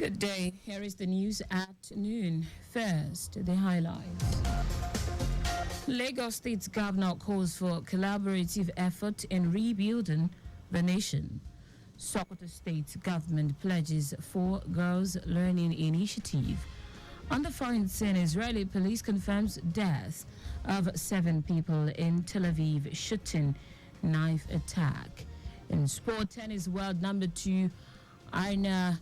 Good day. Here is the news at noon. First, the highlights. Lagos State Governor calls for collaborative effort in rebuilding the nation. Sokoto State government pledges for Girls Learning Initiative. On the foreign scene, Israeli police confirms death of 7 people in Tel Aviv shooting knife attack. In sport, tennis world number 2, Arna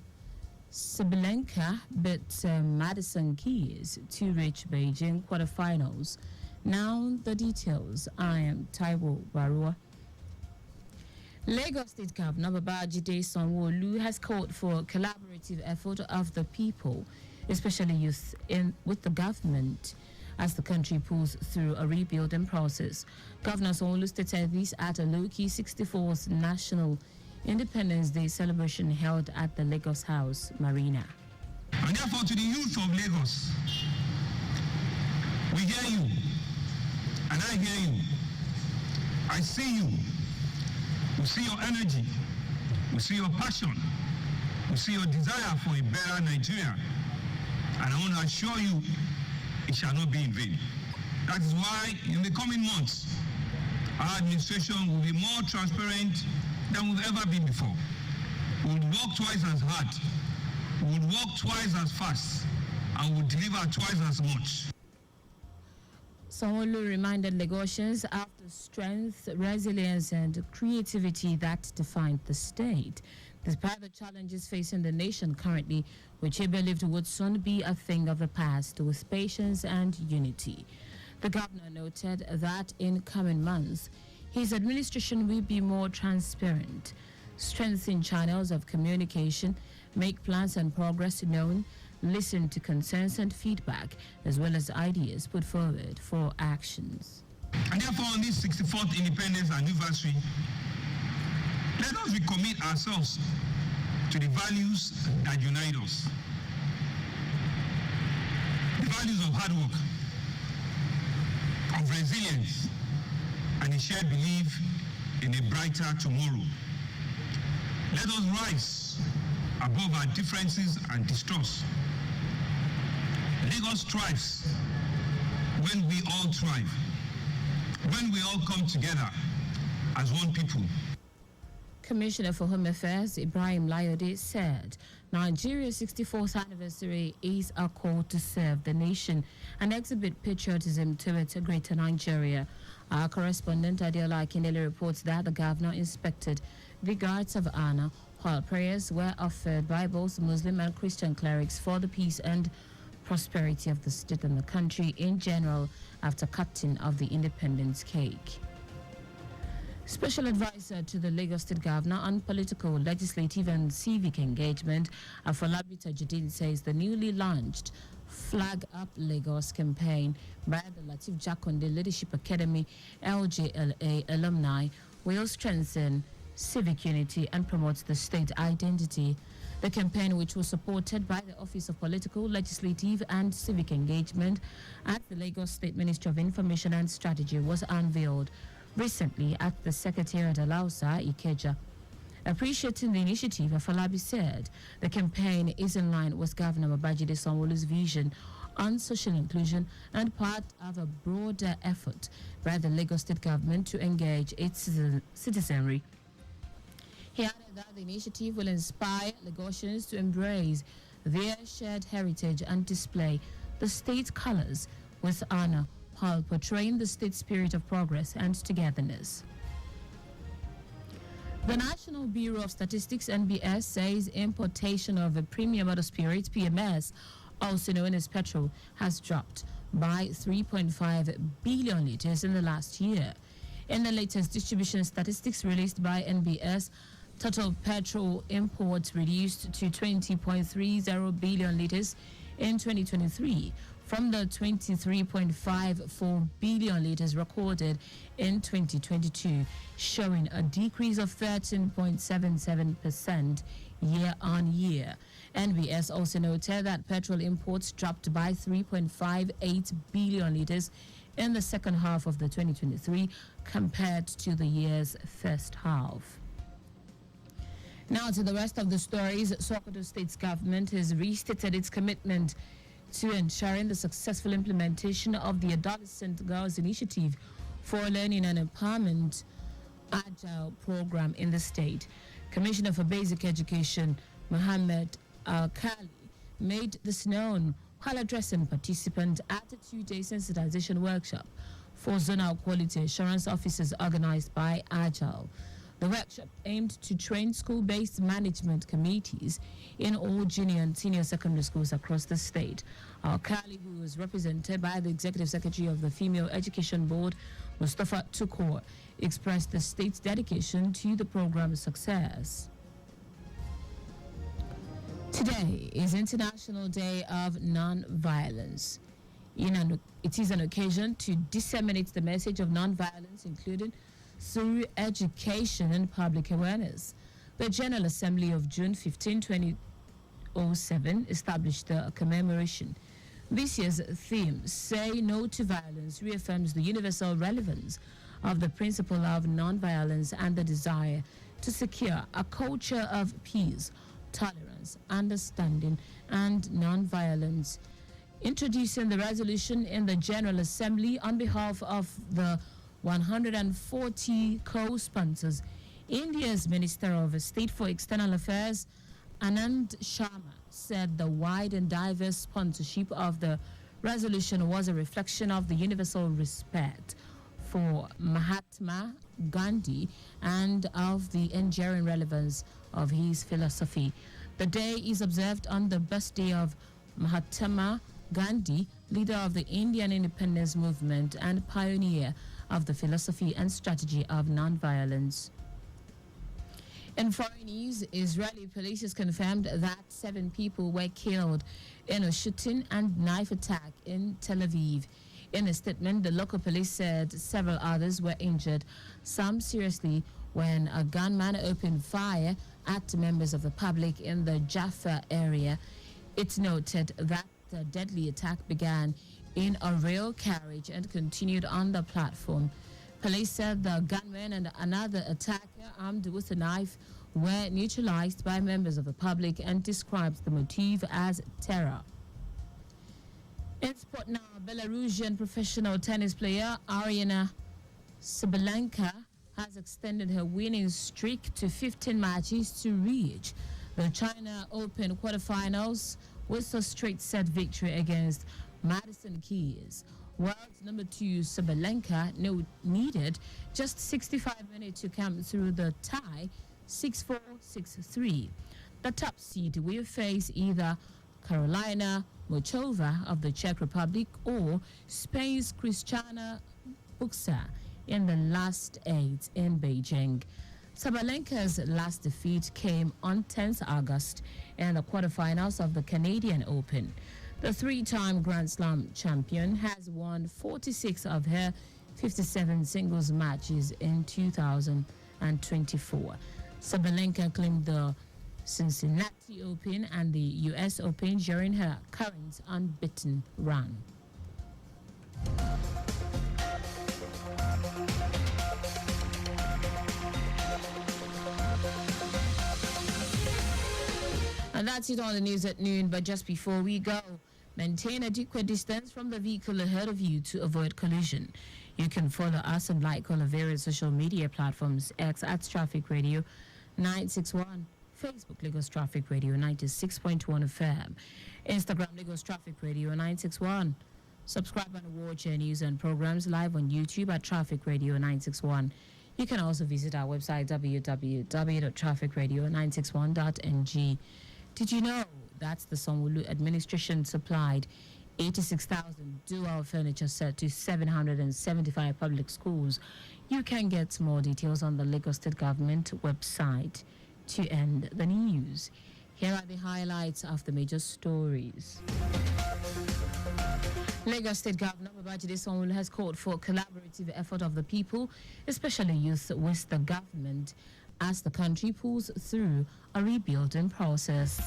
Sabalenka beat Madison Keys to reach Beijing quarterfinals. Now the details. I am Taiwo Barua. Lagos State Governor Babajide Sanwo-Olu has called for collaborative effort of the people, especially youth, with the government as the country pulls through a rebuilding process. Governor Sanwo-Olu stated this at a low-key 64th National Independence Day celebration held at the Lagos House Marina. And therefore, to the youth of Lagos, we hear you, and I hear you. I see you. We see your energy. We see your passion. We see your desire for a better Nigeria. And I want to assure you, it shall not be in vain. That is why, in the coming months, our administration will be more transparent than we've ever been before. We will work twice as hard, we will work twice as fast, and we will deliver twice as much. Sanwo-Olu reminded Lagosians of the strength, resilience, and creativity that defined the state. Despite the challenges facing the nation currently, which he believed would soon be a thing of the past, with patience and unity. The governor noted that in coming months, his administration will be more transparent, strengthen channels of communication, make plans and progress known, listen to concerns and feedback, as well as ideas put forward for actions. And therefore, on this 64th independence anniversary, let us recommit ourselves to the values that unite us. The values of hard work, of resilience, and a shared belief in a brighter tomorrow. Let us rise above our differences and distrust. Lagos thrives when we all thrive, when we all come together as one people. Commissioner for Home Affairs Ibrahim Layode said Nigeria's 64th anniversary is a call to serve the nation and exhibit patriotism towards a greater Nigeria. Our correspondent Adiola Akindele reports that the governor inspected the guards of honor while prayers were offered by both Muslim and Christian clerics for the peace and prosperity of the state and the country in general after cutting of the independence cake. Special advisor to the Lagos State Governor on political, legislative and civic engagement, Afolabi Tajudeen, says the newly launched Flag Up Lagos campaign by the Lateef Jakonde Leadership Academy LJLA alumni will strengthen civic unity and promote the state identity. The campaign, which was supported by the Office of Political, Legislative and Civic Engagement at the Lagos State Ministry of Information and Strategy, was unveiled recently at the Secretariat Alausa, Ikeja. Appreciating the initiative, Afolabi said the campaign is in line with Governor Babajide Sanwo-Olu's vision on social inclusion and part of a broader effort by the Lagos State government to engage its citizenry. He added that the initiative will inspire Lagosians to embrace their shared heritage and display the state colors with honor, while portraying the state spirit of progress and togetherness. The National Bureau of Statistics (NBS) says importation of a premium motor spirit (PMS), also known as petrol, has dropped by 3.5 billion liters in the last year. In the latest distribution statistics released by NBS, total petrol imports reduced to 20.30 billion liters in 2023 from the 23.54 billion liters recorded in 2022, showing a decrease of 13.77% year on year. NBS also noted that petrol imports dropped by 3.58 billion liters in the second half of the 2023 compared to the year's first half. Now to the rest of the stories. Sokoto State's government has restated its commitment to ensuring the successful implementation of the Adolescent Girls Initiative for Learning and Empowerment Agile program in the state. Commissioner for Basic Education, Mohammed Al-Khali, made this known while addressing participants at a two-day sensitization workshop for zonal quality assurance officers organized by Agile. The workshop aimed to train school-based management committees in all junior and senior secondary schools across the state. Al-Khali, who was represented by the Executive Secretary of the Female Education Board, Mustafa Tukur, expressed the state's dedication to the program's success. Today is International Day of Non-Violence. It is an occasion to disseminate the message of non-violence, including through education and public awareness. The General Assembly of June 15, 2007 established the commemoration. This year's theme, Say No to Violence, reaffirms the universal relevance of the principle of non-violence and the desire to secure a culture of peace, tolerance, understanding, and non-violence. Introducing the resolution in the General Assembly on behalf of the 140 co-sponsors, India's Minister of State for External Affairs, Anand Sharma, said the wide and diverse sponsorship of the resolution was a reflection of the universal respect for Mahatma Gandhi and of the enduring relevance of his philosophy. The day is observed on the birthday of Mahatma Gandhi, leader of the Indian independence movement and pioneer of the philosophy and strategy of non-violence. In foreign news, Israeli police has confirmed that 7 people were killed in a shooting and knife attack in Tel Aviv. In a statement, the local police said several others were injured, some seriously, when a gunman opened fire at members of the public in the Jaffa area. It's noted that the deadly attack began in a rail carriage and continued on the platform. Police said the gunman and another attacker armed with a knife were neutralized by members of the public and described the motive as terror. In sport now, Belarusian professional tennis player Aryna Sabalenka has extended her winning streak to 15 matches to reach the China Open quarterfinals with a straight set victory against Madison Keys. World number 2 Sabalenka needed just 65 minutes to come through the tie 6-4, 6-3. The top seed will face either Carolina Muchova of the Czech Republic or Spain's Christiana Buxa in the last 8 in Beijing. Sabalenka's last defeat came on 10th August in the quarterfinals of the Canadian Open. The 3-time Grand Slam champion has won 46 of her 57 singles matches in 2024. Sabalenka claimed the Cincinnati Open and the U.S. Open during her current unbeaten run. And that's it on the news at noon. But just before we go, maintain adequate distance from the vehicle ahead of you to avoid collision. You can follow us and like all the various social media platforms: X at Traffic Radio 961, Facebook Lagos Traffic Radio 96.1 FM, Instagram Lagos Traffic Radio 961. Subscribe and watch our news and programs live on YouTube at Traffic Radio 961. You can also visit our website www.trafficradio961.ng. Did you know that's the Sanwo-Olu administration supplied 86,000 dual furniture set to 775 public schools? You can get more details on the Lagos State Government website. To end the news, here are the highlights of the major stories. Lagos State Governor Babajide Sanwo-Olu has called for a collaborative effort of the people, especially youth, with the government as the country pulls through a rebuilding process.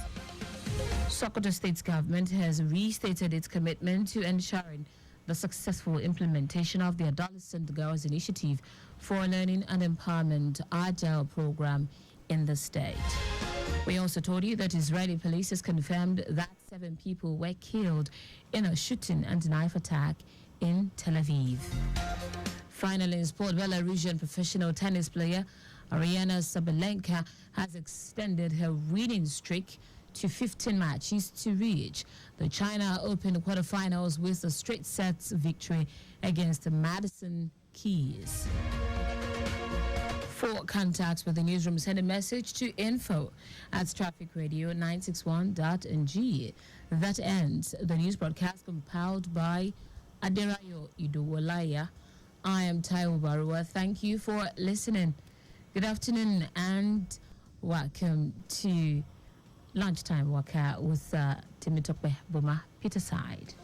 Sokoto State's government has restated its commitment to ensuring the successful implementation of the Adolescent Girls Initiative for Learning and Empowerment Agile program in the state. We also told you that Israeli police has confirmed that 7 people were killed in a shooting and knife attack in Tel Aviv. Finally, in sport, Belarusian professional tennis player Ariana Sabalenka has extended her winning streak to 15 matches to reach the China Open quarterfinals with a straight sets victory against Madison Keys. For contacts with the newsroom, send a message to info@trafficradio961.ng. That ends the news broadcast compiled by Aderayo Idowolaya. I am Taiwo Barua. Thank you for listening. Good afternoon and welcome to Lunchtime Waka with Timitope Boma Peterside.